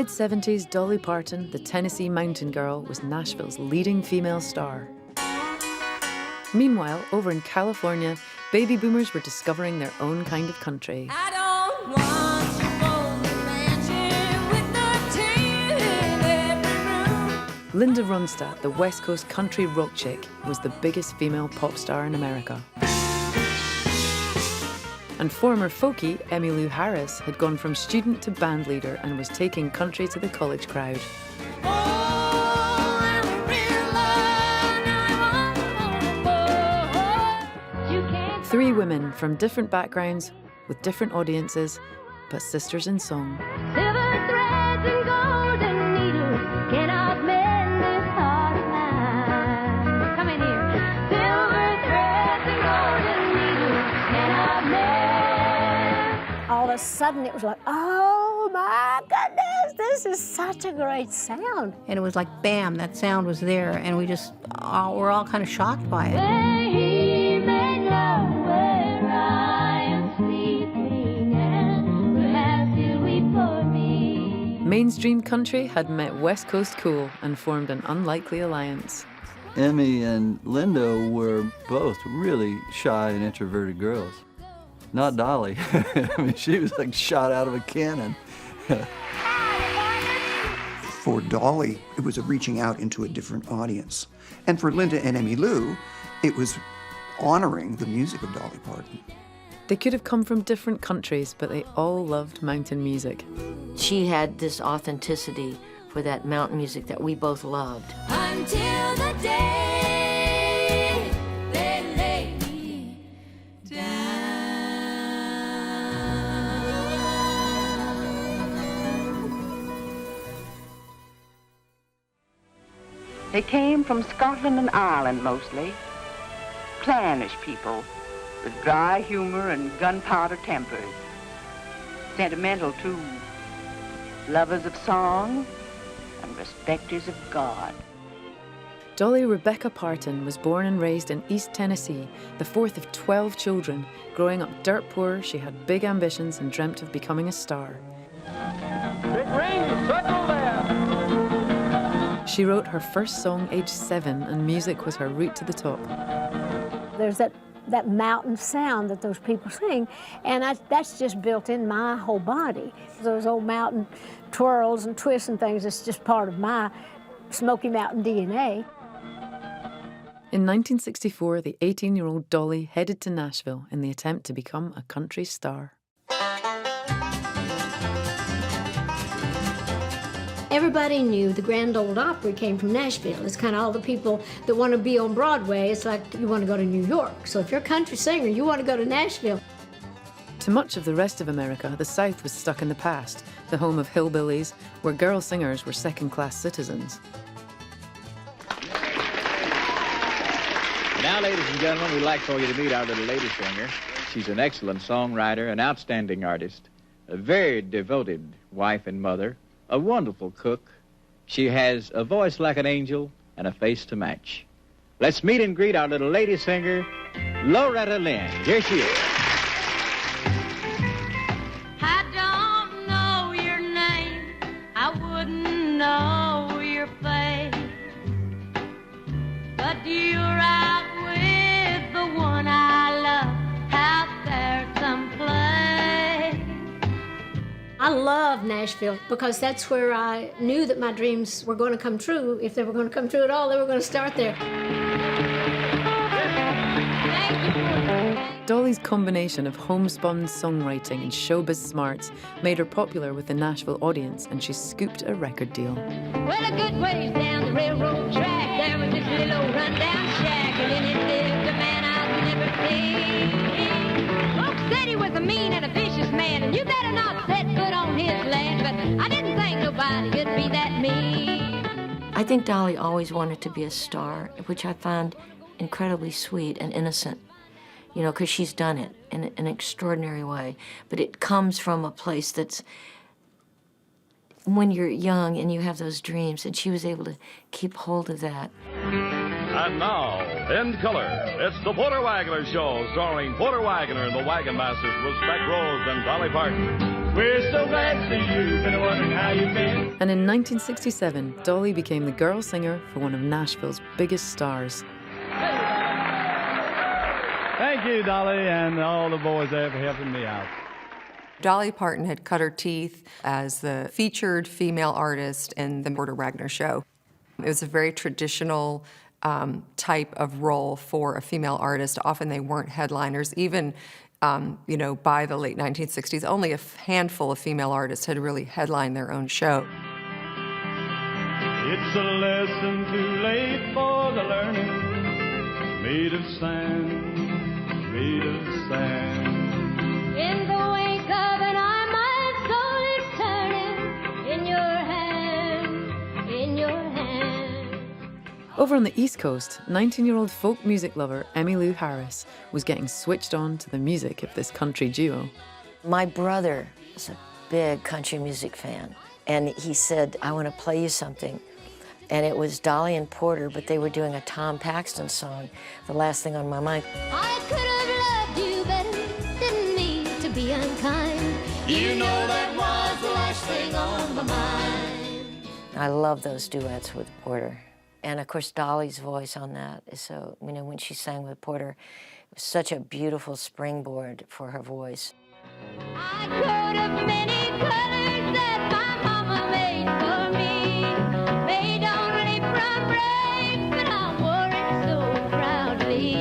mid-70s, Dolly Parton, the Tennessee mountain girl, was Nashville's leading female star. Meanwhile, over in California, baby boomers were discovering their own kind of country. I don't want to own the mansion with the tin in every room. Linda Ronstadt, the West Coast country rock chick, was the biggest female pop star in America. And former folkie Emmylou Harris had gone from student to band leader and was taking country to the college crowd. Three women from different backgrounds, with different audiences, but sisters in song. Silver threads and golden needles cannot mend this heart of mine. Come in here. Silver threads and golden needles cannot mend. All of a sudden it was like, oh my goodness, this is such a great sound. And it was like, bam, that sound was there, and we just, we're all kind of shocked by it. He may know where I am sleeping, and perhaps he'll weep for me. Mainstream country had met West Coast cool and formed an unlikely alliance. Emmy and Linda were both really shy and introverted girls. Not Dolly. I mean, she was like shot out of a cannon. For Dolly, it was a reaching out into a different audience. And for Linda and Emmylou, it was honoring the music of Dolly Parton. They could have come from different countries, but they all loved mountain music. She had this authenticity for that mountain music that we both loved. Until the day they lay me down. They came from Scotland and Ireland mostly. Clannish people with dry humor and gunpowder tempers. Sentimental too. Lovers of song and respecters of God. Dolly Rebecca Parton was born and raised in East Tennessee, the fourth of 12 children. Growing up dirt poor, she had big ambitions and dreamt of becoming a star. Big ring, circle there. She wrote her first song aged 7, and music was her route to the top. There's that mountain sound that those people sing, and that's just built in my whole body. Those old mountain twirls and twists and things, it's just part of my Smoky Mountain DNA. In 1964, the 18-year-old Dolly headed to Nashville in the attempt to become a country star. Everybody knew the Grand Ole Opry came from Nashville. It's kind of all the people that want to be on Broadway. It's like you want to go to New York. So if you're a country singer, you want to go to Nashville. To much of the rest of America, the South was stuck in the past, the home of hillbillies, where girl singers were second-class citizens. Now, ladies and gentlemen, we'd like for you to meet our little lady singer. She's an excellent songwriter, an outstanding artist, a very devoted wife and mother, a wonderful cook. She has a voice like an angel and a face to match. Let's meet and greet our little lady singer, Loretta Lynn. Here she is. I don't know your name, I wouldn't know your face, but you're out with the one I love out there someplace. I love Nashville because that's where I knew that my dreams were going to come true. If they were going to come true at all, they were going to start there. Dolly's combination of homespun songwriting and showbiz smarts made her popular with the Nashville audience, and she scooped a record deal. Well, a good ways down the railroad track, there was this little old rundown shack, and in it lived a man I'd never seen. Folks said he was a mean and a vicious man, and you better not set foot on his land, but I didn't think nobody could be that mean. I think Dolly always wanted to be a star, which I find incredibly sweet and innocent, you know, because she's done it in an extraordinary way. But it comes from a place that's, when you're young and you have those dreams, and she was able to keep hold of that. And now, in color, it's the Porter Wagoner Show, starring Porter Wagoner and the Wagon Masters with Speck Rose and Dolly Parton. We're so glad to see you. Been wondering how you've been. And in 1967, Dolly became the girl singer for one of Nashville's biggest stars. Thank you, Dolly, and all the boys there for helping me out. Dolly Parton had cut her teeth as the featured female artist in the Porter Wagoner Show. It was a very traditional type of role for a female artist. Often they weren't headliners. Even, by the late 1960s, only a handful of female artists had really headlined their own show. It's a lesson too late for the learning, made of sand, made of sand. In the wake of an eye, my soul is turning in your hand, in your hand. Over on the East Coast, 19-year-old folk music lover Emmylou Harris was getting switched on to the music of this country duo. My brother is a big country music fan, and he said, I want to play you something. And it was Dolly and Porter, but they were doing a Tom Paxton song, The Last Thing on My Mind. I could have loved you better, didn't mean to be unkind. You know that was the last thing on my mind. I love those duets with Porter. And of course, Dolly's voice on that is so, when she sang with Porter, it was such a beautiful springboard for her voice. I coat of many colors that my mama made for me, made only from rags, but I wore it so proudly.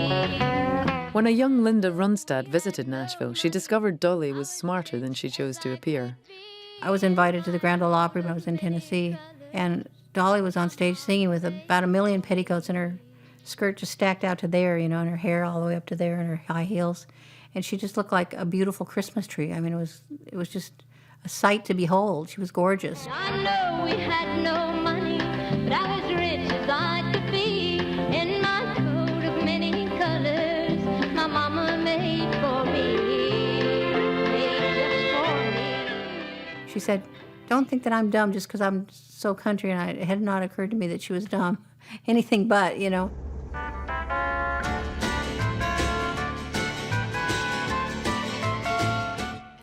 When a young Linda Ronstadt visited Nashville, she discovered Dolly was smarter than she chose to appear. I was invited to the Grand Ole Opry when I was in Tennessee, and Dolly was on stage singing with about 1 million petticoats, and her skirt just stacked out to there, and her hair all the way up to there, and her high heels. And she just looked like a beautiful Christmas tree. I mean, it was just a sight to behold. She was gorgeous. I know we had no money, but I was rich as I could be. In my coat of many colors, my mama made for me, made just for me. She said, don't think that I'm dumb just because I'm so country, and it had not occurred to me that she was dumb. Anything but,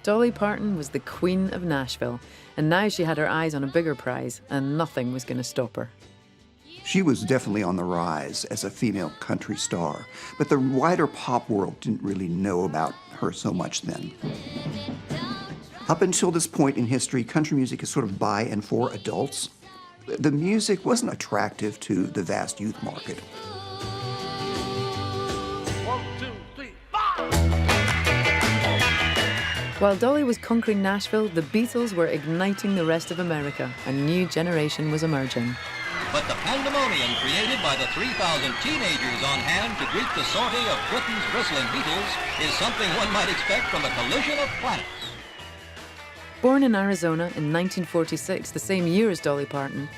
Dolly Parton was the queen of Nashville, and now she had her eyes on a bigger prize, and nothing was going to stop her. She was definitely on the rise as a female country star, but the wider pop world didn't really know about her so much then. Up until this point in history, country music is sort of by and for adults. The music wasn't attractive to the vast youth market. 1, 2, 3, 4. While Dolly was conquering Nashville, the Beatles were igniting the rest of America. A new generation was emerging. But the pandemonium created by the 3,000 teenagers on hand to greet the sortie of Britain's bristling Beatles is something one might expect from a collision of planets. Born in Arizona in 1946, the same year as Dolly Parton,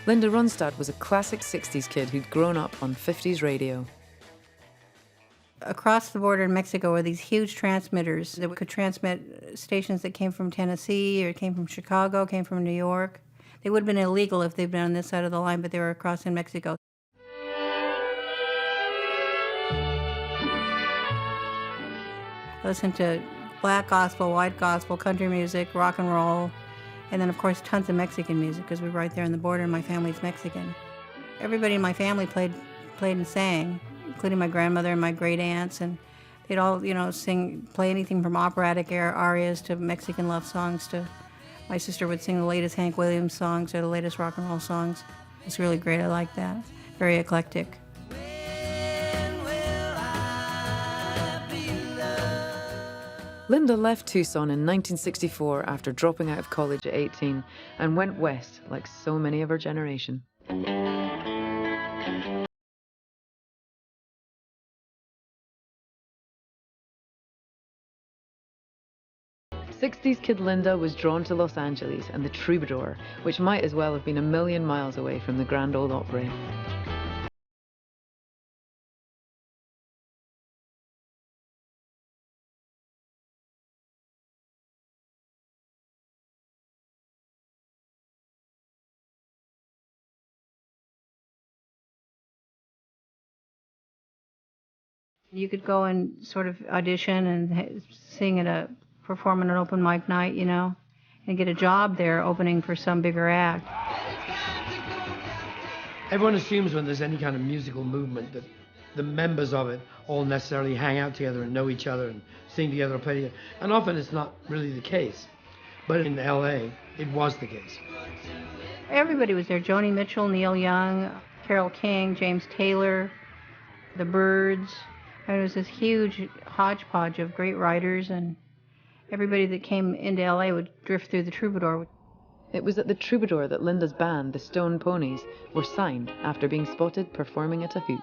Linda Ronstadt was a classic 60s kid who'd grown up on 50s radio. Across the border in Mexico were these huge transmitters that could transmit stations that came from Tennessee or came from Chicago, came from New York. They would have been illegal if they'd been on this side of the line, but they were across in Mexico. I listened to black gospel, white gospel, country music, rock and roll, and then, of course, tons of Mexican music because we were right there on the border and my family's Mexican. Everybody in my family played and sang, including my grandmother and my great aunts, and they'd all, play anything from operatic arias to Mexican love songs to my sister would sing the latest Hank Williams songs or the latest rock and roll songs. It's really great. I like that. Very eclectic. Linda left Tucson in 1964 after dropping out of college at 18 and went west like so many of her generation. 60s kid Linda was drawn to Los Angeles and the Troubadour, which might as well have been 1,000,000 miles away from the Grand Ole Opry. You could go and sort of audition and sing perform at an open mic night, you know, and get a job there opening for some bigger act. Everyone assumes when there's any kind of musical movement that the members of it all necessarily hang out together and know each other and sing together or play together. And often it's not really the case. But in LA, it was the case. Everybody was there. Joni Mitchell, Neil Young, Carole King, James Taylor, the Byrds. And it was this huge hodgepodge of great writers, and everybody that came into LA would drift through the Troubadour. It was at the Troubadour that Linda's band, the Stone Ponies, were signed after being spotted performing at a hoot.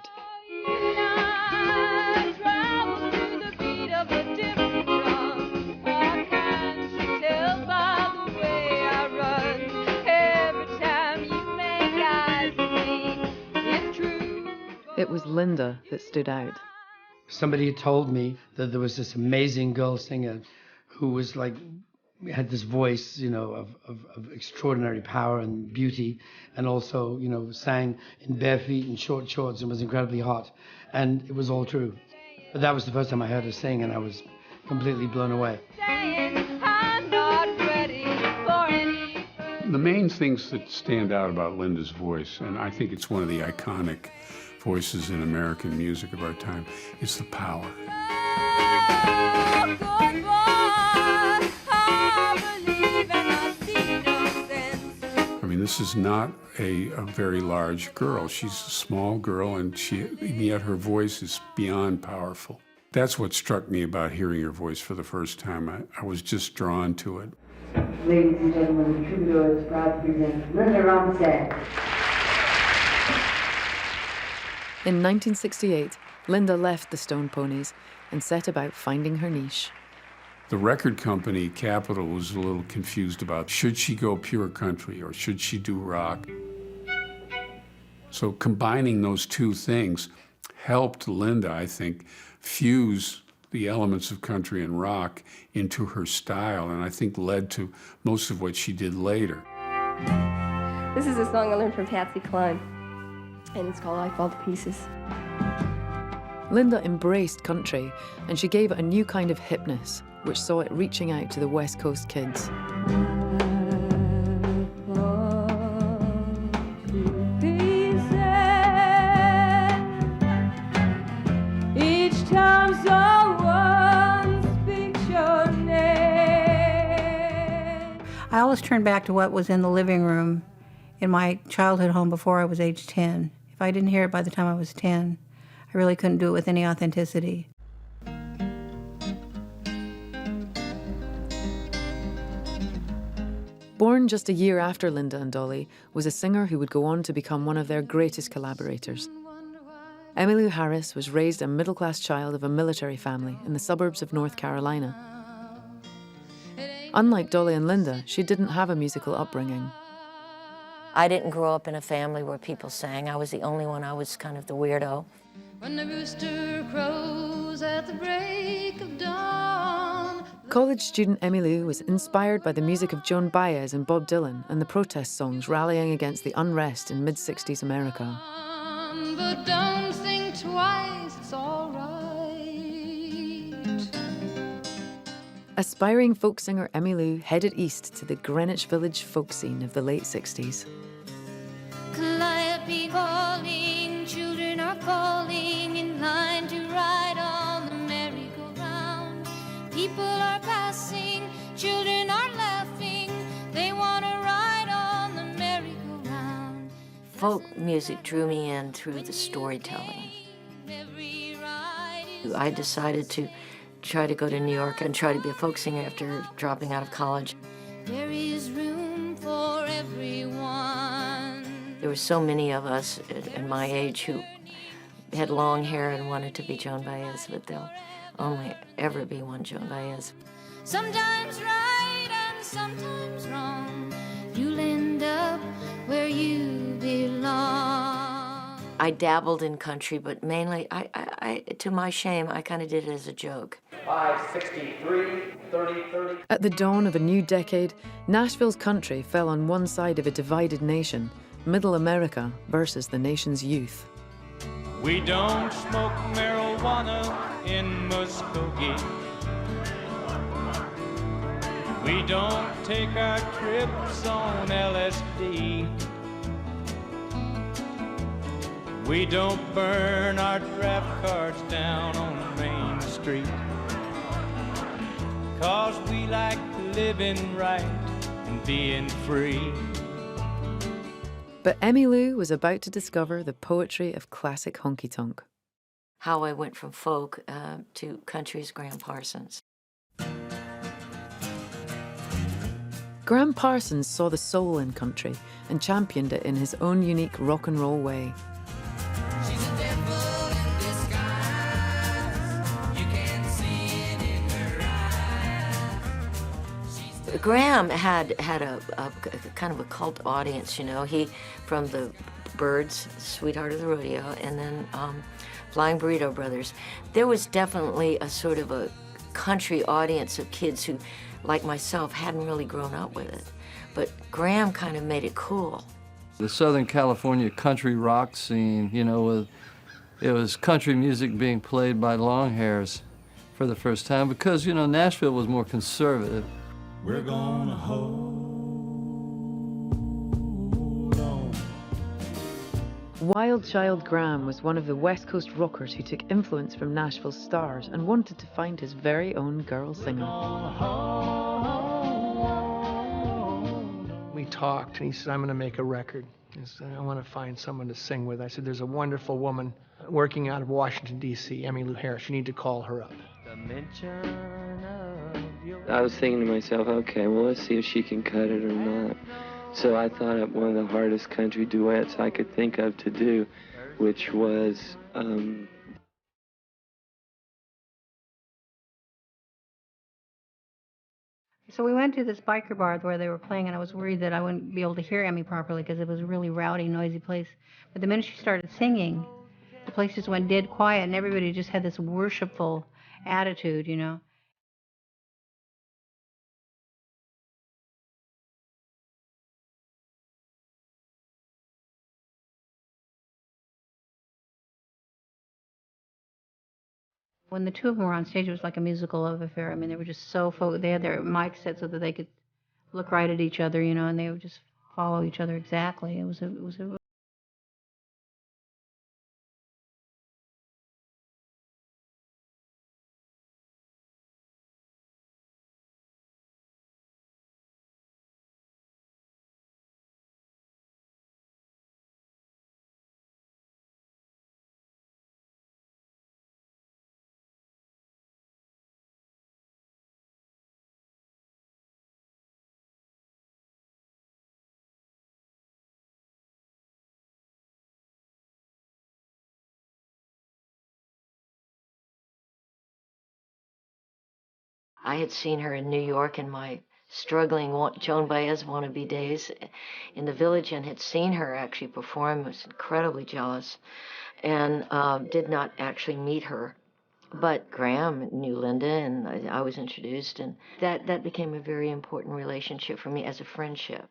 It was Linda that stood out. Somebody had told me that there was this amazing girl singer who was like, had this voice, you know, of extraordinary power and beauty, and also, you know, sang in bare feet and short shorts and was incredibly hot. And it was all true. But that was the first time I heard her sing, and I was completely blown away. The main things that stand out about Linda's voice, and I think it's one of the iconic voices in American music of our time, is the power. I mean, this is not a very large girl. She's a small girl, and yet her voice is beyond powerful. That's what struck me about hearing her voice for the first time. I was just drawn to it. Ladies and gentlemen, the Troubadour is proud to present Linda Ronstadt. In 1968, Linda left the Stone Ponies and set about finding her niche. The record company, Capitol, was a little confused about should she go pure country or should she do rock. So combining those two things helped Linda, I think, fuse the elements of country and rock into her style, and I think led to most of what she did later. This is a song I learned from Patsy Cline, and it's called I Fall to Pieces. Linda embraced country, and she gave it a new kind of hipness, which saw it reaching out to the West Coast kids. Each time someone speaks your name. I always turn back to what was in the living room in my childhood home before I was age 10. If I didn't hear it by the time I was 10, I really couldn't do it with any authenticity. Born just a year after Linda and Dolly was a singer who would go on to become one of their greatest collaborators. Emmylou Harris was raised a middle-class child of a military family in the suburbs of North Carolina. Unlike Dolly and Linda, she didn't have a musical upbringing. I didn't grow up in a family where people sang. I was the only one. I was kind of the weirdo. When the rooster crows at the break of dawn. College student Emmylou was inspired by the music of Joan Baez and Bob Dylan and the protest songs rallying against the unrest in mid-60s America. But don't think twice, it's all right. Aspiring folk singer Emmylou headed east to the Greenwich Village folk scene of the late 60s. Calliope calling, children are falling in line to ride on the merry-go-round. People are passing, children are laughing, they want to ride on the merry-go-round. Folk music drew me in through the storytelling. I decided to try to go to New York and try to be a folk singer after dropping out of college. There is room for everyone. There were so many of us at my age who had long hair and wanted to be Joan Baez, but there'll only ever be one Joan Baez. Sometimes right and sometimes wrong. You'll end up where you belong. I dabbled in country, but mainly, to my shame, I kind of did it as a joke. 563, 30, 30. At the dawn of a new decade, Nashville's country fell on one side of a divided nation, Middle America versus the nation's youth. We don't smoke marijuana in Muskogee. We don't take our trips on LSD. We don't burn our draft cards down on Main Street. 'Cause we like living right and being free. But Emmylou was about to discover the poetry of classic honky-tonk. How I went from folk to country's Graham Parsons. Graham Parsons saw the soul in country and championed it in his own unique rock and roll way. Graham had a kind of a cult audience, you know. He, from the Byrds, Sweetheart of the Rodeo, and then Flying Burrito Brothers. There was definitely a sort of a country audience of kids who, like myself, hadn't really grown up with it. But Graham kind of made it cool. The Southern California country rock scene, you know, it was country music being played by long hairs for the first time because, you know, Nashville was more conservative. We're gonna hold on. Wild Child Graham was one of the West Coast rockers who took influence from Nashville's stars and wanted to find his very own girl singer. We talked, and he said, I'm going to make a record. He said, I want to find someone to sing with. I said, there's a wonderful woman working out of Washington, D.C., Emmylou Harris. You need to call her up. I was thinking to myself, okay, well, let's see if she can cut it or not. So I thought up one of the hardest country duets I could think of to do, which was So we went to this biker bar where they were playing, and I was worried that I wouldn't be able to hear Emmy properly because it was a really rowdy, noisy place. But the minute she started singing, the place just went dead quiet, and everybody just had this worshipful attitude, you know. When the two of them were on stage, it was like a musical love affair. I mean, they were just so they had their mics set so that they could look right at each other, you know, and they would just follow each other exactly. It was a I had seen her in New York in my struggling Joan Baez wannabe days in the Village, and had seen her actually perform. I was incredibly jealous, and did not actually meet her. But Graham knew Linda, and I was introduced, and that became a very important relationship for me as a friendship.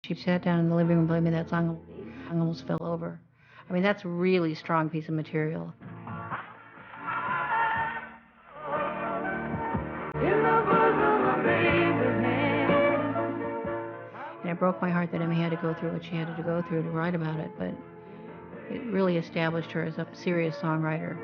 She sat down in the living room, played me that song, I almost fell over. I mean, that's a really strong piece of material. And it broke my heart that Emmy had to go through what she had to go through to write about it, but it really established her as a serious songwriter.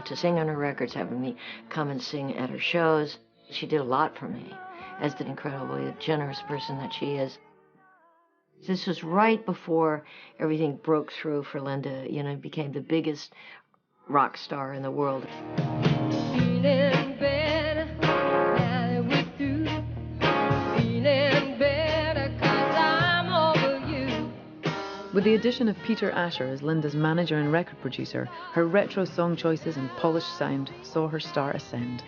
To sing on her records, having me come and sing at her shows. She did a lot for me, as the incredibly generous person that she is. This was right before everything broke through for Linda, you know, became the biggest rock star in the world. Feeling better now that we're through. Feeling better 'cause I'm over you. With the addition of Peter Asher as Linda's manager and record producer, her retro song choices and polished sound saw her star ascend.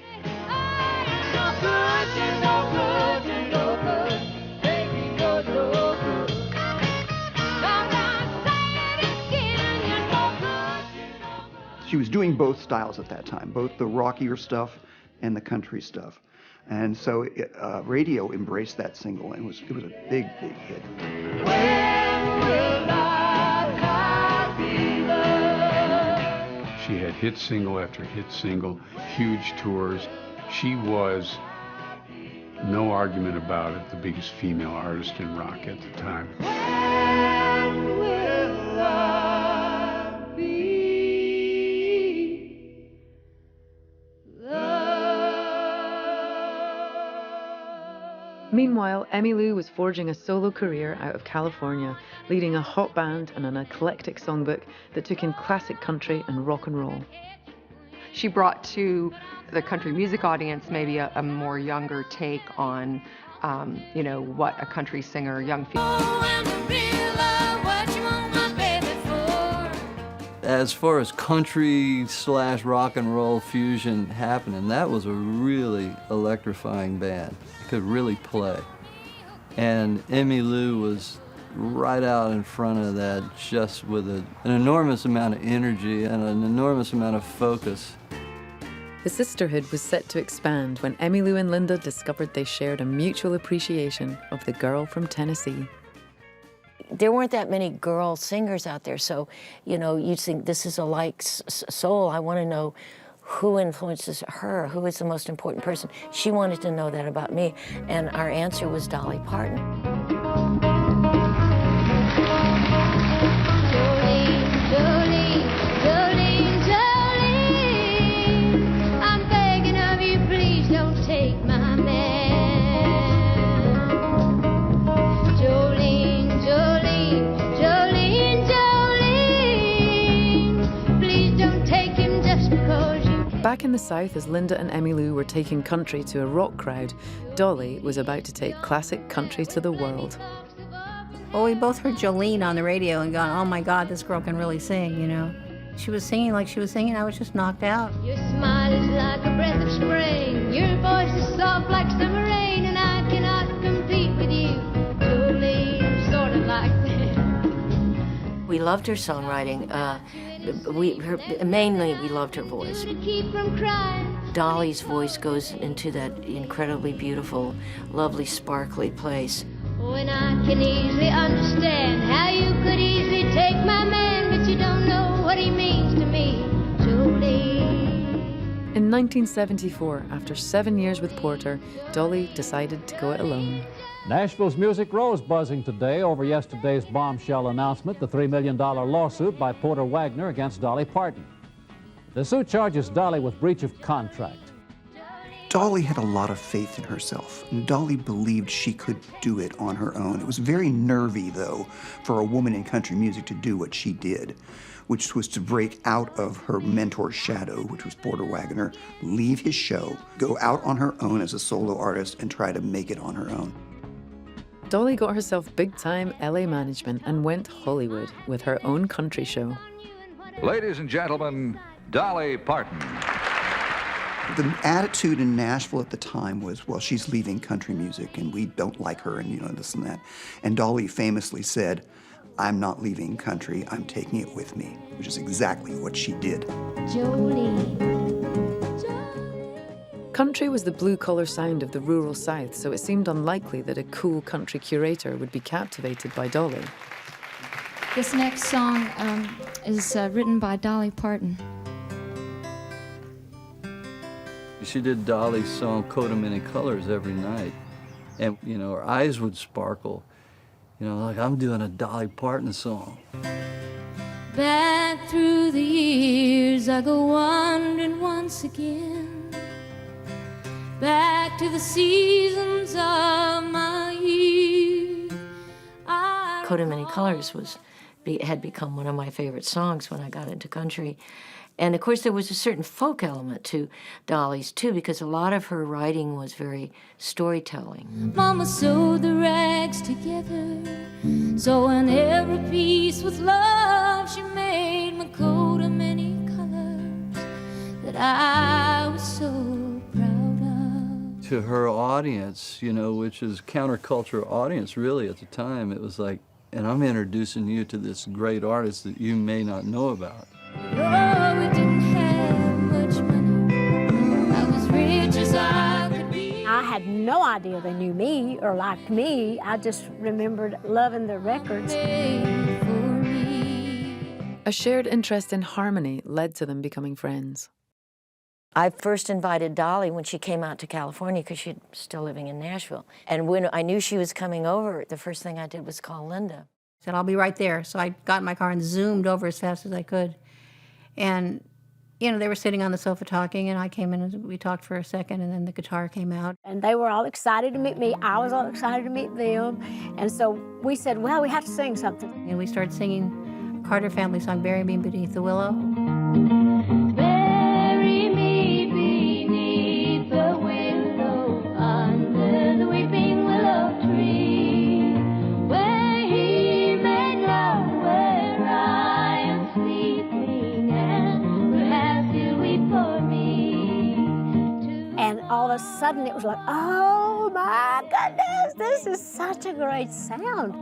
She was doing both styles at that time, both the rockier stuff and the country stuff. And so radio embraced that single, and it was a big, big hit. She had hit single after hit single, huge tours. She was, no argument about it, the biggest female artist in rock at the time. Meanwhile, Emmylou was forging a solo career out of California, leading a hot band and an eclectic songbook that took in classic country and rock and roll. She brought to the country music audience maybe a more younger take on, you know, what a country singer, young female. As far as country / rock and roll fusion happening, that was a really electrifying band. Could really play. And Emmylou was right out in front of that, just with an enormous amount of energy and an enormous amount of focus. The sisterhood was set to expand when Emmylou and Linda discovered they shared a mutual appreciation of the girl from Tennessee. There weren't that many girl singers out there, so, you know, you'd think this is a like soul. I want to know who influences her, who is the most important person. She wanted to know that about me, and our answer was Dolly Parton. I'm begging of you, please don't take my man. Jolene, Jolene, Jolene, Jolene, please don't take him just because you can. Back in the South, as Linda and Emmylou were taking country to a rock crowd, Dolly was about to take classic country to the world. Well, we both heard Jolene on the radio and gone, oh my God, this girl can really sing, you know. She was singing like she was singing, I was just knocked out. Your smile is like a breath of spring. Your voice is soft like summer rain, and I cannot compete with you. Jolene, sort of like that. We loved her songwriting. Mainly, we loved her voice. Keep from crying. Dolly's voice goes into that incredibly beautiful, lovely, sparkly place. When I can easily understand how you could easily take my man, but you don't know what he means to me, Jolene. In 1974, after 7 years with Porter, Dolly decided to go it alone. Nashville's Music Row is buzzing today over yesterday's bombshell announcement, the $3 million lawsuit by Porter Wagoner against Dolly Parton. The suit charges Dolly with breach of contract. Dolly had a lot of faith in herself, and Dolly believed she could do it on her own. It was very nervy, though, for a woman in country music to do what she did, which was to break out of her mentor's shadow, which was Porter Wagoner, leave his show, go out on her own as a solo artist, and try to make it on her own. Dolly got herself big-time LA management and went Hollywood with her own country show. Ladies and gentlemen, Dolly Parton. The attitude in Nashville at the time was, well, she's leaving country music and we don't like her and, you know, this and that. And Dolly famously said, I'm not leaving country, I'm taking it with me, which is exactly what she did. Country was the blue-collar sound of the rural South, so it seemed unlikely that a cool country curator would be captivated by Dolly. This next song is written by Dolly Parton. She did Dolly's song, Coat of Many Colors, every night. And, you know, her eyes would sparkle. You know, like, I'm doing a Dolly Parton song. Back through the years, I go wandering once again. Back to the seasons of my youth. Coat of Many Colors had become one of my favorite songs when I got into country. And of course, there was a certain folk element to Dolly's too, because a lot of her writing was very storytelling. Mama sewed the rags together, sewing every piece with love. She made my coat of many colors that I was so proud of. To her audience, you know, which is counterculture audience really at the time, it was like, and I'm introducing you to this great artist that you may not know about. Oh, we didn't have much money. I was rich as I could be. I had no idea they knew me or liked me. I just remembered loving their records. A shared interest in harmony led to them becoming friends. I first invited Dolly when she came out to California because she's still living in Nashville. And when I knew she was coming over, the first thing I did was call Linda. I said, I'll be right there. So I got in my car and zoomed over as fast as I could. And, you know, they were sitting on the sofa talking, and I came in and we talked for a second, and then the guitar came out. And they were all excited to meet me. I was all excited to meet them. And so we said, well, we have to sing something. And we started singing a Carter family song, Bury Me Beneath the Willow. Bury me beneath the willow, under the weeping willow tree, where he made love, where I am sleeping, and perhaps he'll weep for me. And all of a sudden it was like, oh my goodness, this is such a great sound.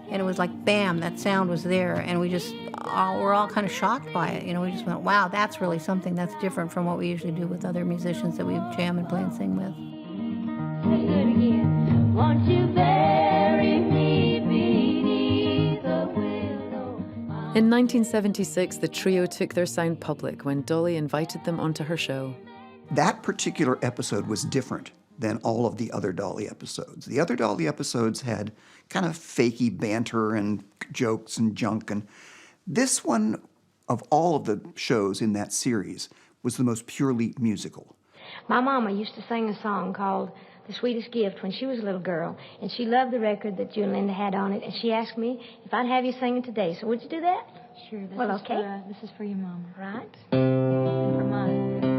And it was like, bam, that sound was there, and we just, we're all kind of shocked by it. You know, we just went, wow, that's really something that's different from what we usually do with other musicians that we jam and play and sing with. Won't you bury me beneath the willow? In 1976, the trio took their sound public when Dolly invited them onto her show. That particular episode was different than all of the other Dolly episodes. The other Dolly episodes had kind of fakey banter and jokes and junk, and this one, of all of the shows in that series, was the most purely musical. My mama used to sing a song called The Sweetest Gift when she was a little girl, and she loved the record that you and Linda had on it, and she asked me if I'd have you sing it today. So would you do that? Sure. Well, okay. This is for your mama. Right. And for mine.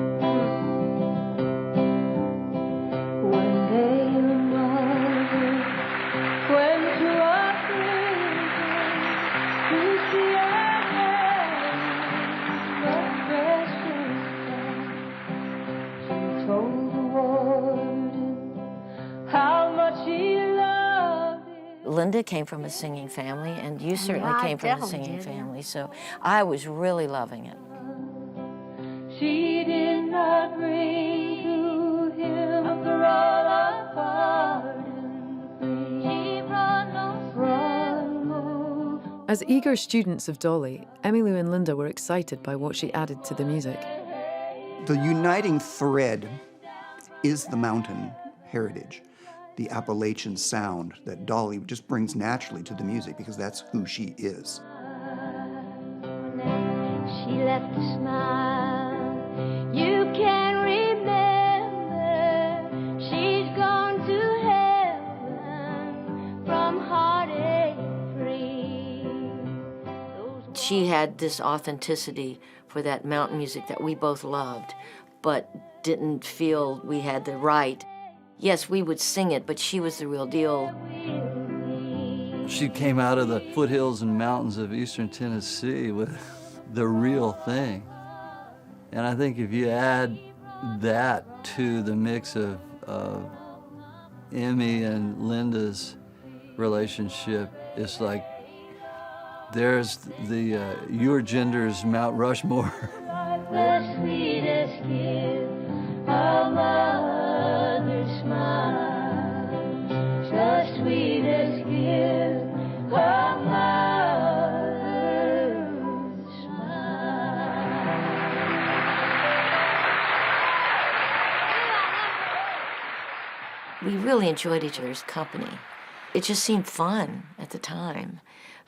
One day your mother went to a prison to see a man, but precious. She told the warden how much he loved it. Linda came from a singing family, and you certainly Yeah, I came from a definitely singing did, yeah. family, so I was really loving it. She did not bring to him a roll of pardon free. She brought no front. As eager students of Dolly, Emmylou and Linda were excited by what she added to the music. The uniting thread is the mountain heritage, the Appalachian sound that Dolly just brings naturally to the music because that's who she is. She left a smile you can remember. She's gone to heaven from heartache free. She had this authenticity for that mountain music that we both loved, but didn't feel we had the right. Yes, we would sing it, but she was the real deal. She came out of the foothills and mountains of eastern Tennessee with the real thing. And I think if you add that to the mix of Emmy and Linda's relationship, it's like there's the your gender's Mount Rushmore. The sweetest kiss, a mother's smile. The sweetest kiss, a mother's smile. We really enjoyed each other's company. It just seemed fun at the time.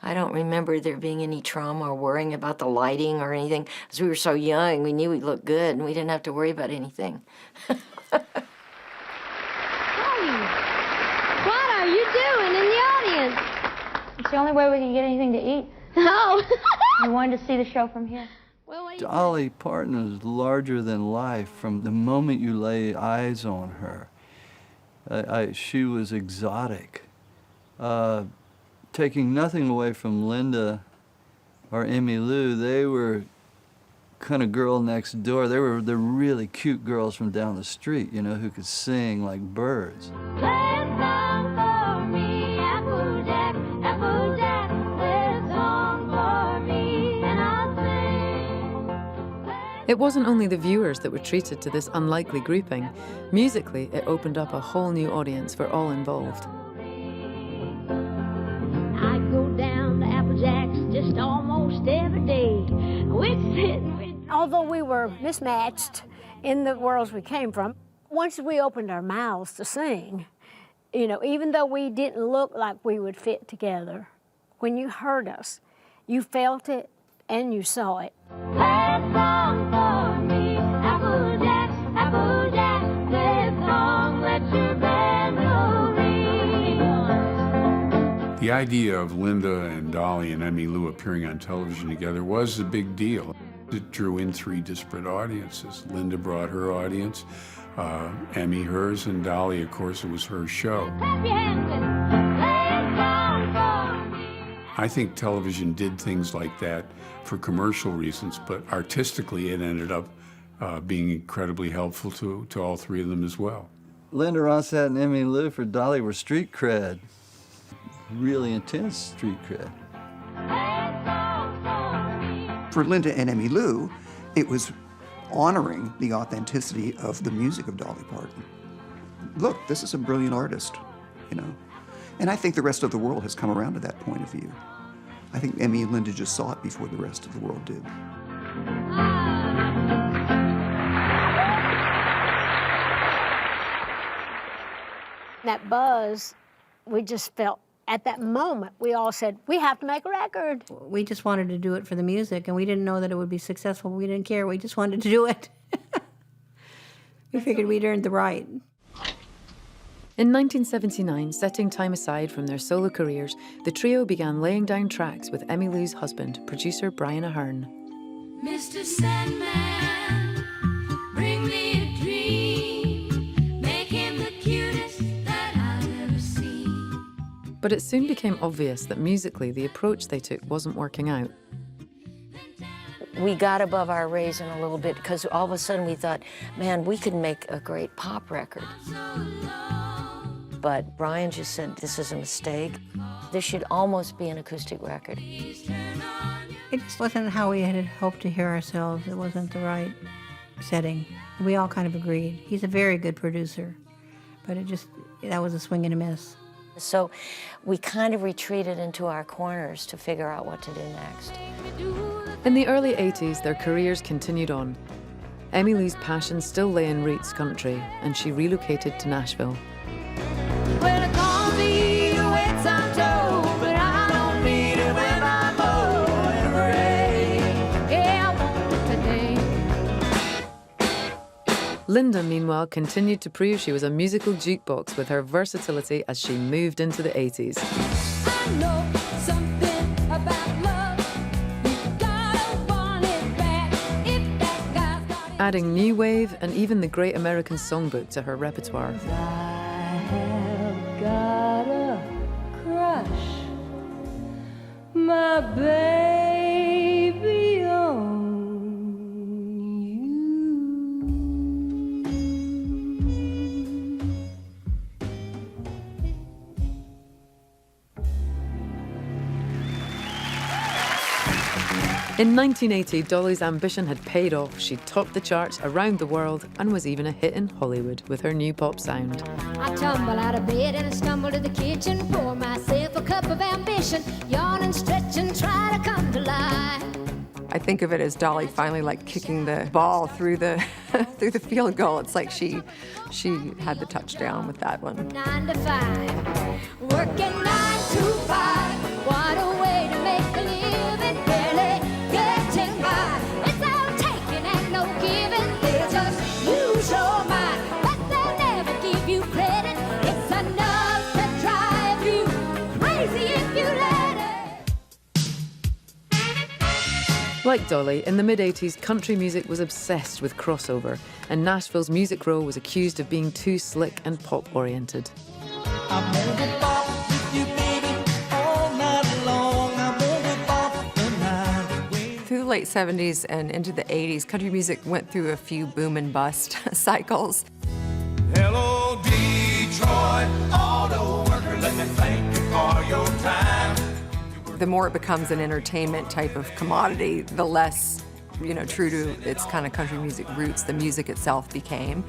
I don't remember there being any trauma or worrying about the lighting or anything. Because we were so young, we knew we looked good, and we didn't have to worry about anything. What are you doing in the audience? It's the only way we can get anything to eat. Oh. We wanted to see the show from here. Dolly Parton is larger than life from the moment you lay eyes on her. She was exotic. Taking nothing away from Linda or Emmylou, they were kind of girl next door. They were the really cute girls from down the street, you know, who could sing like birds. It wasn't only the viewers that were treated to this unlikely grouping. Musically, it opened up a whole new audience for all involved. I go down to Applejack's just almost every day. Although we were mismatched in the worlds we came from, once we opened our mouths to sing, you know, even though we didn't look like we would fit together, when you heard us, you felt it and you saw it. The idea of Linda and Dolly and Emmylou appearing on television together was a big deal. It drew in three disparate audiences. Linda brought her audience, Emmy hers, and Dolly, of course, it was her show. I think television did things like that for commercial reasons, but artistically it ended up being incredibly helpful to all three of them as well. Linda Ronstadt and Emmylou for Dolly were street cred. Really intense street cred. For Linda and Emmylou, it was honoring the authenticity of the music of Dolly Parton. Look, this is a brilliant artist, you know. And I think the rest of the world has come around to that point of view. I think Emmy and Linda just saw it before the rest of the world did. That buzz, we just felt, at that moment, we all said, we have to make a record. We just wanted to do it for the music, and we didn't know that it would be successful. We didn't care. We just wanted to do it. We figured we'd earned the right. In 1979, setting time aside from their solo careers, the trio began laying down tracks with Emmylou's husband, producer Brian Ahern. Mr. Sandman, bring me a dream, make him the cutest that I've ever seen. But it soon became obvious that musically the approach they took wasn't working out. We got above our raisin a little bit because all of a sudden we thought, man, we could make a great pop record. But Brian just said, this is a mistake. This should almost be an acoustic record. It just wasn't how we had hoped to hear ourselves. It wasn't the right setting. We all kind of agreed. He's a very good producer, but that was a swing and a miss. So we kind of retreated into our corners to figure out what to do next. In the early 80s, their careers continued on. Emmylou's passion still lay in roots country, and she relocated to Nashville. Well, I can't be the wet I'm told, but I don't need it when I'm blowing rain. Yeah, I want it today. Linda, meanwhile, continued to prove she was a musical jukebox with her versatility as she moved into the 80s. I know something about love. You gotta want it back. If that guy's got it. Adding new wave and even the Great American Songbook to her repertoire. Got a crush, my baby, on you. In 1980, Dolly's ambition had paid off. She topped the charts around the world and was even a hit in Hollywood with her new pop sound. I tumble out of bed and I stumble to the kitchen, pour myself a cup of ambition, yawn and stretch and try to come to life. I think of it as Dolly finally like kicking the ball through the through the field goal. It's like she had the touchdown with that one. 9 to 5, working 9 to 5. What a way to make a living, barely getting by. It's all taking and no giving. They just use your mind, but they'll never give you credit. It's enough to drive you crazy if you let it. Like Dolly, in the mid-80s, country music was obsessed with crossover, and Nashville's Music Row was accused of being too slick and pop-oriented. Through the late 70s and into the 80s, country music went through a few boom and bust cycles. Hello, Detroit auto worker, let me thank you for your time. The more it becomes an entertainment type of commodity, the less, true to its kind of country music roots the music itself became.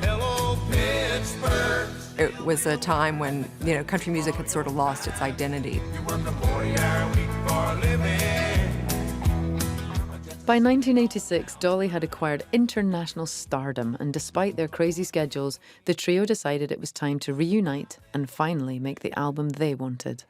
Hello, Pittsburgh. It was a time when, country music had sort of lost its identity. You work a 40-hour week for a living. By 1986, Dolly had acquired international stardom, and despite their crazy schedules, the trio decided it was time to reunite and finally make the album they wanted.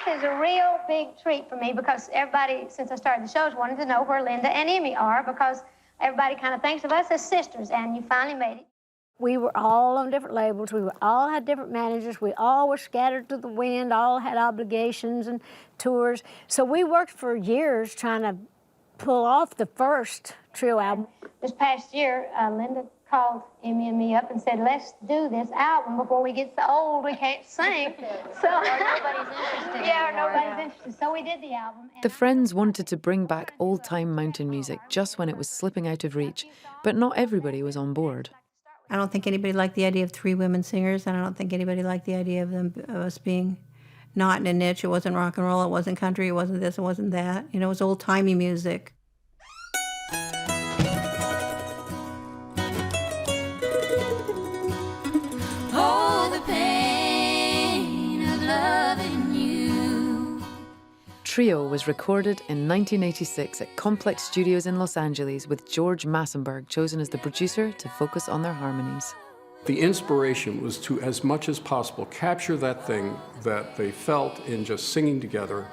This is a real big treat for me because everybody, since I started the shows, wanted to know where Linda and Emmy are because everybody kind of thinks of us as sisters, and you finally made it. We were all on different labels. We all had different managers. We all were scattered to the wind, all had obligations and tours. So we worked for years trying to pull off the first trio album. This past year, Linda called Emmy and me up and said, let's do this album before we get so old we can't sing. So nobody's interested. Yeah, nobody's interested. So we did the album. The Friends wanted to bring back old-time mountain music just when it was slipping out of reach, but not everybody was on board. I don't think anybody liked the idea of 3 women singers, and I don't think anybody liked the idea of us being not in a niche. It wasn't rock and roll, it wasn't country, it wasn't this, it wasn't that. It was old-timey music. Trio was recorded in 1986 at Complex Studios in Los Angeles, with George Massenburg chosen as the producer to focus on their harmonies. The inspiration was to, as much as possible, capture that thing that they felt in just singing together,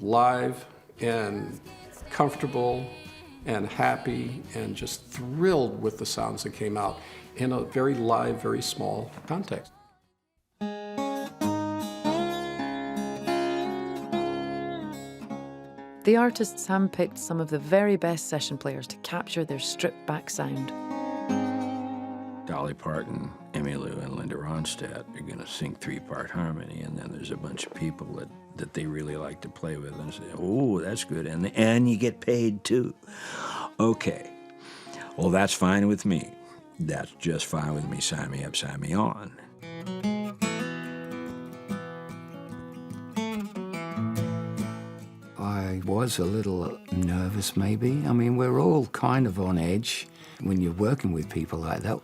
live and comfortable and happy and just thrilled with the sounds that came out in a very live, very small context. The artists handpicked some of the very best session players to capture their stripped-back sound. Dolly Parton, Emmylou, and Linda Ronstadt are going to sing 3-part harmony, and then there's a bunch of people that they really like to play with and say, oh, that's good, and you get paid too. Okay, well, that's fine with me. That's just fine with me. Sign me up, sign me on. I was a little nervous, maybe. I mean, we're all kind of on edge when you're working with people like that.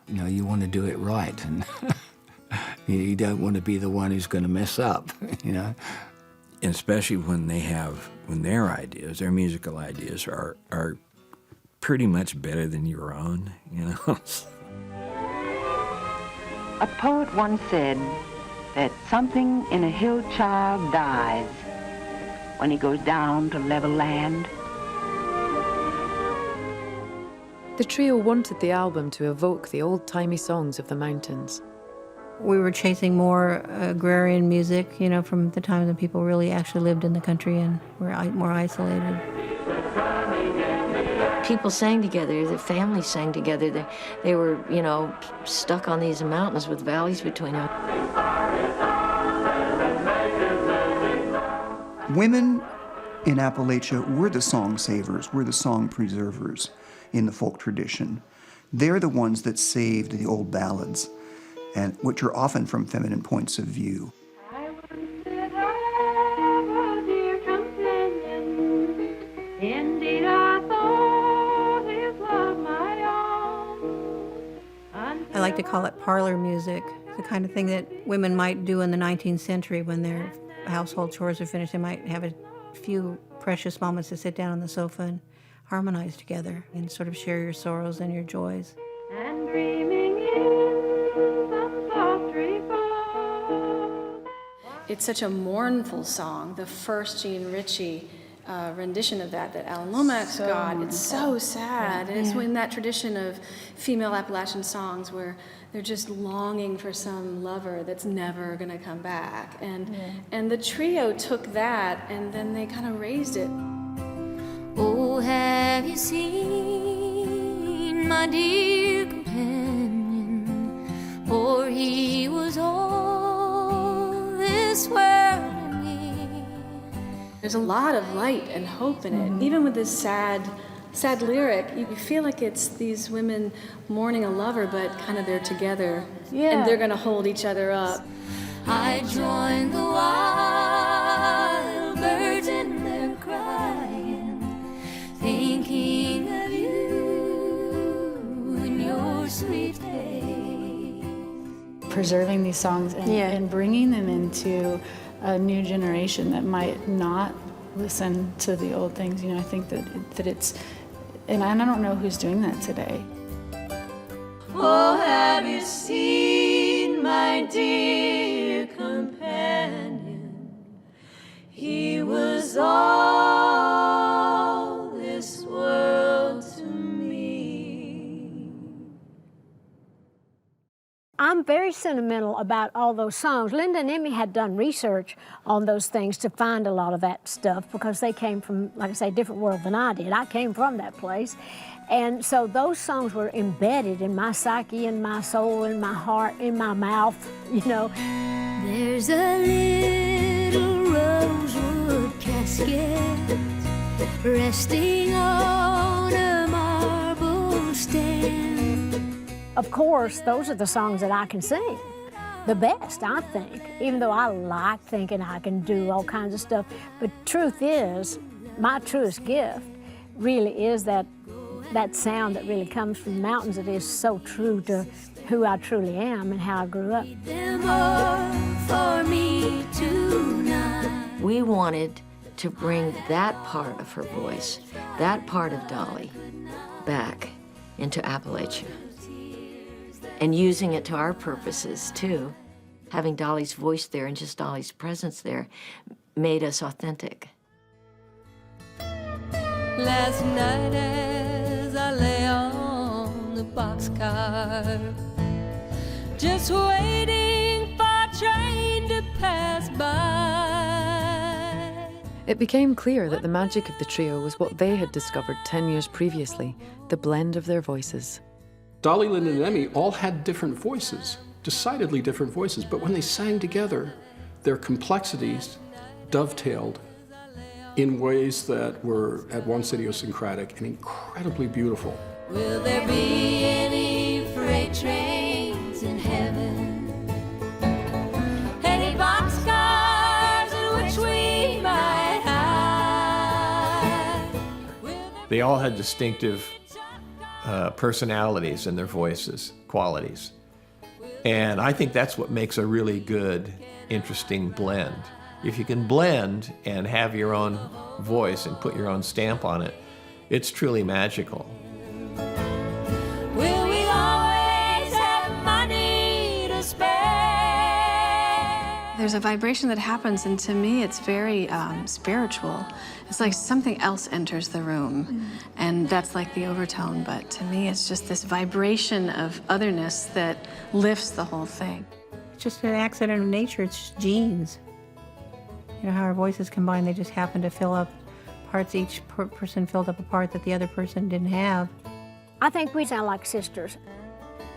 You want to do it right, and you don't want to be the one who's going to mess up, And especially when their ideas, their musical ideas, are pretty much better than your own, A poet once said that something in a hill child dies when he goes down to level land. The trio wanted the album to evoke the old-timey songs of the mountains. We were chasing more agrarian music, from the time that people really actually lived in the country and were more isolated. People sang together, the families sang together. They were, stuck on these mountains with valleys between them. Women In Appalachia, we're the song savers, we're the song preservers in the folk tradition. They're the ones that saved the old ballads, and which are often from feminine points of view. I like to call it parlor music, the kind of thing that women might do in the 19th century when their household chores are finished. They might have a few precious moments to sit down on the sofa and harmonize together and sort of share your sorrows and your joys. And dreaming in some soft repose. It's such a mournful song, the first Jean Ritchie rendition of that Alan Lomax got. It's so sad. Yeah. And it's in that tradition of female Appalachian songs where they're just longing for some lover that's never going to come back. And the trio took that and then they kind of raised it. Oh, have you seen my dear companion? For he was all this world to me. There's a lot of light and hope in it. Even with this sad lyric, you feel like it's these women mourning a lover, but kind of they're together. Yeah. And they're going to hold each other up. I joined the wild birds in their crying, thinking of you and your sweet face. Preserving these songs and bringing them into a new generation that might not listen to the old things. You know, I think that it's, and I don't know who's doing that today. Oh, have you seen my dear companion? He was all this world to me. I'm very sentimental about all those songs. Linda and Emmy had done research on those things to find a lot of that stuff because they came from, like I say, a different world than I did. I came from that place. And so those songs were embedded in my psyche, in my soul, in my heart, in my mouth, you know. There's a little rosewood casket resting on a marble stand. Of course, those are the songs that I can sing the best, I think, even though I like thinking I can do all kinds of stuff. But truth is, my truest gift really is that sound that really comes from the mountains that is so true to who I truly am and how I grew up. We wanted to bring that part of her voice, that part of Dolly, back into Appalachia. And using it to our purposes, too. Having Dolly's voice there and just Dolly's presence there made us authentic. Last night as I lay on the boxcar, just waiting for a train to pass by. It became clear that the magic of the trio was what they had discovered 10 years previously, the blend of their voices. Dolly, Linda, and Emmy all had different voices, decidedly different voices, but when they sang together, their complexities dovetailed in ways that were at once idiosyncratic and incredibly beautiful. Will there be any freight trains in heaven? Any boxcars in which we might hide? They all had distinctive personalities in their voices, qualities. And I think that's what makes a really good, interesting blend. If you can blend and have your own voice and put your own stamp on it, it's truly magical. Will we always have money to spare? There's a vibration that happens, and to me it's very spiritual. It's like something else enters the room, and that's like the overtone, but to me it's just this vibration of otherness that lifts the whole thing. It's just an accident of nature, it's just genes. You know how our voices combine, they just happen to fill up parts, each person filled up a part that the other person didn't have. I think we sound like sisters.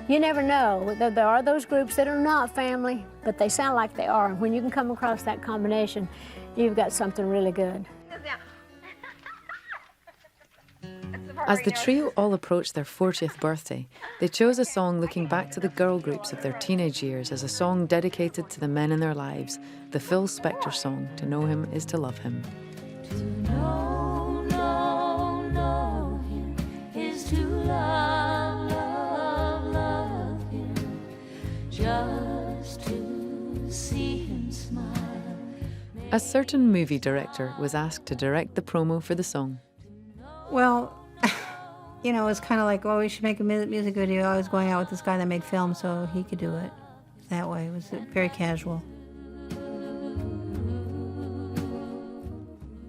You never know. There are those groups that are not family, but they sound like they are. And when you can come across that combination, you've got something really good. As the trio all approached their 40th birthday, they chose a song looking back to the girl groups of their teenage years as a song dedicated to the men in their lives, the Phil Spector song, To Know Him Is to Love Him. Know him is to love, love, love him, just to see him smile. A certain movie director was asked to direct the promo for the song. Well, you know, it's kind of like, well, we should make a music video. I was going out with this guy that made films, so he could do it that way. It was very casual.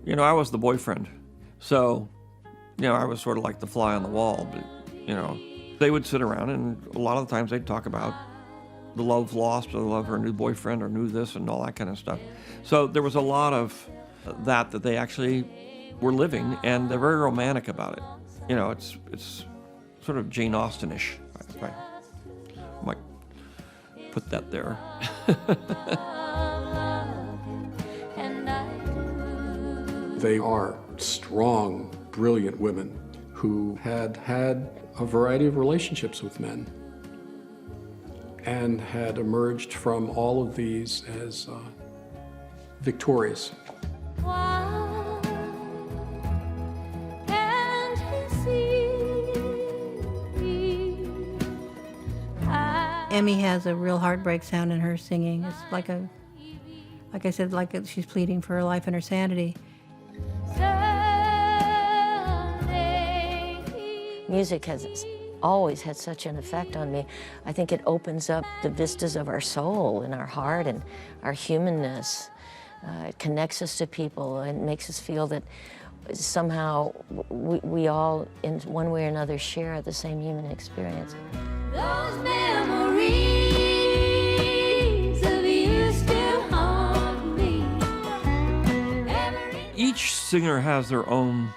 You know, I was the boyfriend, so, you know, I was sort of like the fly on the wall, but, you know, they would sit around and a lot of the times they'd talk about the love lost or the love of her new boyfriend or new this and all that kind of stuff. So there was a lot of that they actually were living, and they're very romantic about it. You know, it's sort of Jane Austen-ish. I might put that there. They are strong, brilliant women who had had a variety of relationships with men and had emerged from all of these as victorious. Emmy has a real heartbreak sound in her singing. It's like I said, she's pleading for her life and her sanity. Music has always had such an effect on me. I think it opens up the vistas of our soul and our heart and our humanness. It connects us to people and makes us feel that somehow we all, in one way or another, share the same human experience. Those memories of you still haunt me. Each singer has their own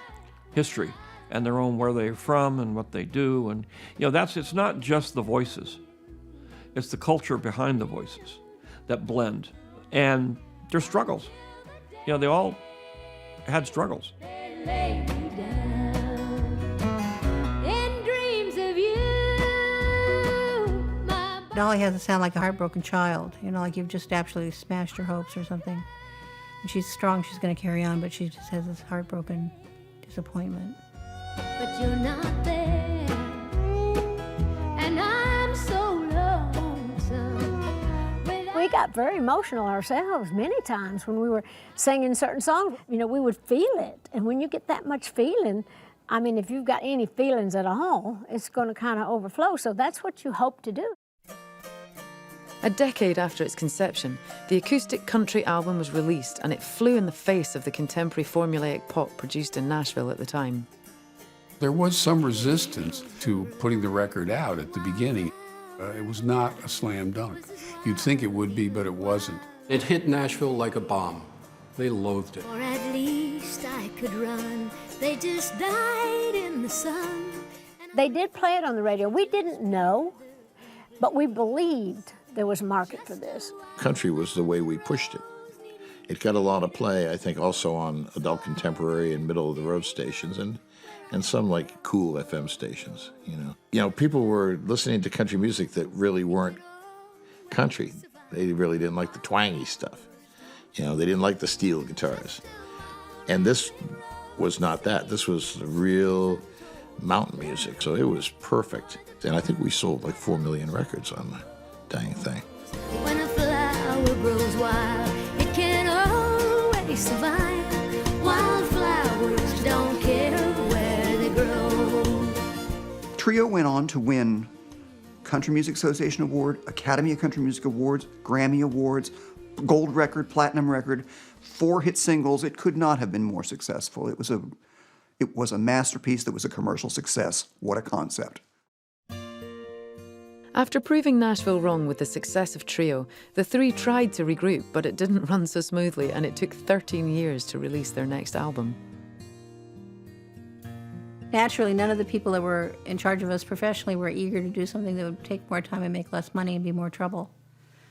history and their own where they're from and what they do, and you know, it's not just the voices, it's the culture behind the voices that blend, and their struggles. You know, they all had struggles. Dolly has a sound like a heartbroken child, you know, like you've just absolutely smashed her hopes or something. And she's strong, she's going to carry on, but she just has this heartbroken disappointment. But you're not there, and I'm so lonesome. We got very emotional ourselves many times when we were singing certain songs. You know, we would feel it, and when you get that much feeling, I mean, if you've got any feelings at all, it's going to kind of overflow, so that's what you hope to do. A decade after its conception, the acoustic country album was released, and it flew in the face of the contemporary formulaic pop produced in Nashville at the time. There was some resistance to putting the record out at the beginning. It was not a slam dunk. You'd think it would be, but it wasn't. It hit Nashville like a bomb. They loathed it. Or at least I could run. They just died in the sun. They did play it on the radio. We didn't know, but we believed there was a market for this. Country was the way we pushed it. It got a lot of play, I think, also on adult contemporary and middle-of-the-road stations and some like cool FM stations, you know. You know, people were listening to country music that really weren't country. They really didn't like the twangy stuff. You know, they didn't like the steel guitars. And this was not that. This was real mountain music, so it was perfect. And I think we sold like 4 million records on the dang thing. When a flower grows wild, it can always survive. Wildflowers don't care where they grow. Trio went on to win Country Music Association Award, Academy of Country Music Awards, Grammy Awards, gold record, platinum record, 4 hit singles. It could not have been more successful. It was a masterpiece that was a commercial success. What a concept. After proving Nashville wrong with the success of Trio, the three tried to regroup, but it didn't run so smoothly, and it took 13 years to release their next album. Naturally, none of the people that were in charge of us professionally were eager to do something that would take more time and make less money and be more trouble.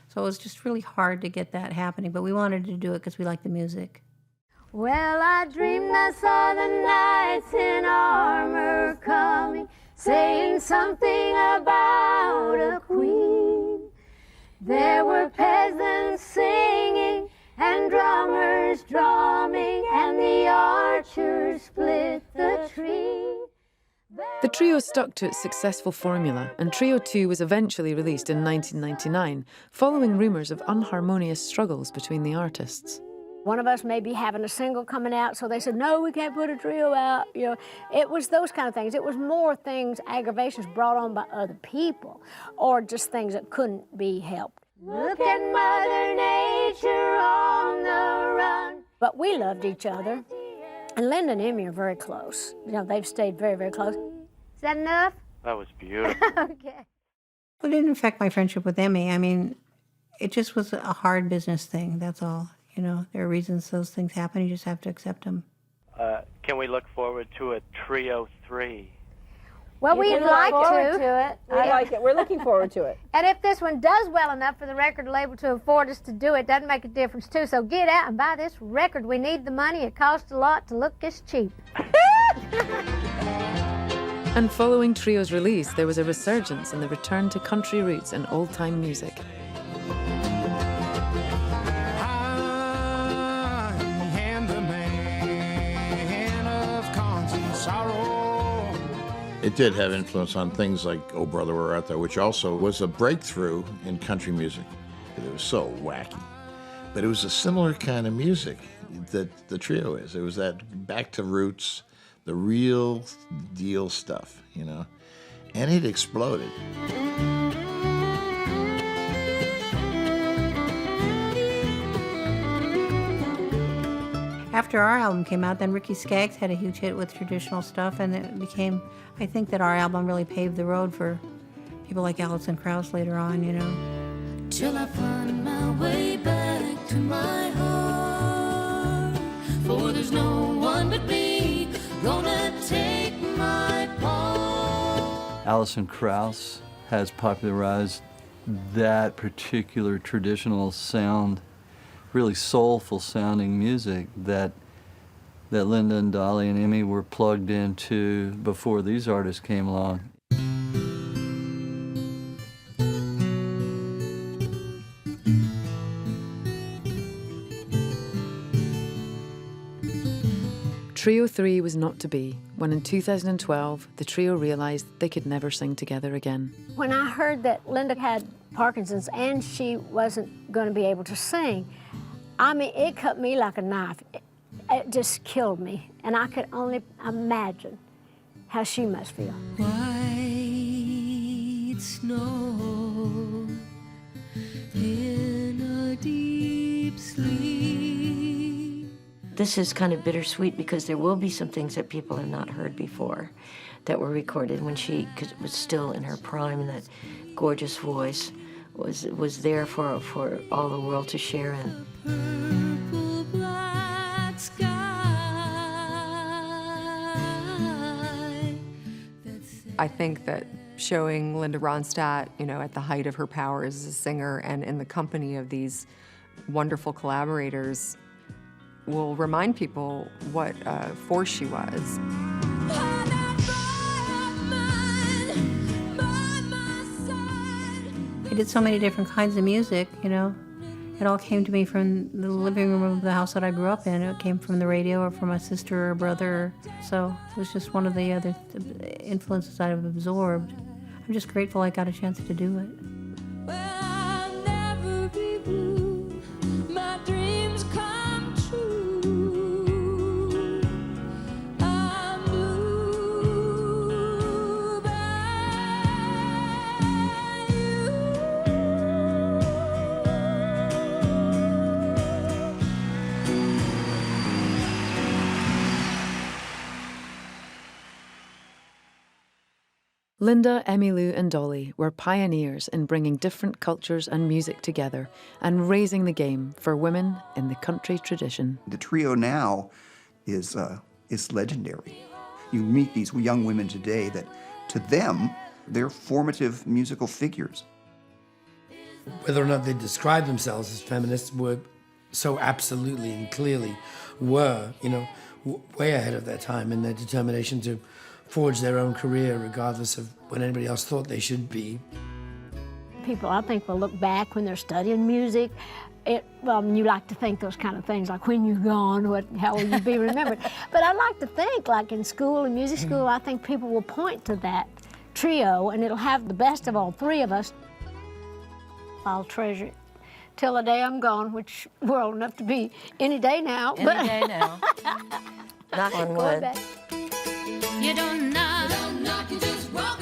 So it was just really hard to get that happening, but we wanted to do it because we liked the music. Well, I dreamed I saw the knights in armor coming, saying something about a queen. There were peasants singing and drummers drumming, and the archers split the tree. The trio stuck to its successful formula, and Trio 2 was eventually released in 1999, following rumours of unharmonious struggles between the artists. One of us may be having a single coming out, so they said, no, we can't put a trio out. You know, it was those kind of things. It was more things, aggravations brought on by other people, or just things that couldn't be helped. Look at Mother Nature on the run. But we loved each other. And Linda and Emmy are very close. You know, they've stayed very, very close. Is that enough? That was beautiful. Okay. Well, it didn't affect my friendship with Emmy. I mean, it just was a hard business thing, that's all. You know, there are reasons those things happen. You just have to accept them. Can we look forward to a Trio 3? Well, we'd like to. it. I like it. We're looking forward to it. And if this one does well enough for the record label to afford us to do it, doesn't make a difference too. So get out and buy this record. We need the money. It costs a lot to look this cheap. And following Trio's release, there was a resurgence in the return to country roots and old-time music. It did have influence on things like Oh Brother Where Art Thou, which also was a breakthrough in country music. It was so wacky. But it was a similar kind of music that the trio is. It was that back to roots, the real deal stuff, you know. And it exploded. After our album came out, then Ricky Skaggs had a huge hit with traditional stuff, and it became, I think that our album really paved the road for people like Alison Krauss later on, you know. Till I find my way back to my heart, for there's no one but me gonna take my part. Alison Krauss has popularized that particular traditional sound, really soulful sounding music that Linda and Dolly and Emmy were plugged into before these artists came along. Trio 3 was not to be when in 2012 the trio realised they could never sing together again. When I heard that Linda had Parkinson's and she wasn't going to be able to sing, I mean, it cut me like a knife. It just killed me. And I could only imagine how she must feel. White snow in a deep sleep. This is kind of bittersweet because there will be some things that people have not heard before that were recorded when she was still in her prime, and that gorgeous voice was there for all the world to share in. Purple black sky. I think that showing Linda Ronstadt, you know, at the height of her powers as a singer and in the company of these wonderful collaborators will remind people what a force she was. I did so many different kinds of music, you know. It all came to me from the living room of the house that I grew up in. It came from the radio or from my sister or brother. So it was just one of the other influences I've absorbed. I'm just grateful I got a chance to do it. Linda, Emmylou and Dolly were pioneers in bringing different cultures and music together and raising the game for women in the country tradition. The trio now is legendary. You meet these young women today that, to them, they're formative musical figures. Whether or not they describe themselves as feminists, so absolutely and clearly were, you know, way ahead of their time in their determination to forge their own career regardless of what anybody else thought they should be. People, I think, will look back when they're studying music. You like to think those kind of things, like when you're gone, how will you be remembered? But I like to think, like in school, in music school, I think people will point to that trio, and it'll have the best of all three of us. I'll treasure it till the day I'm gone, which we're old enough to be any day now. Any day now. Knock on wood. You don't knock, you just walk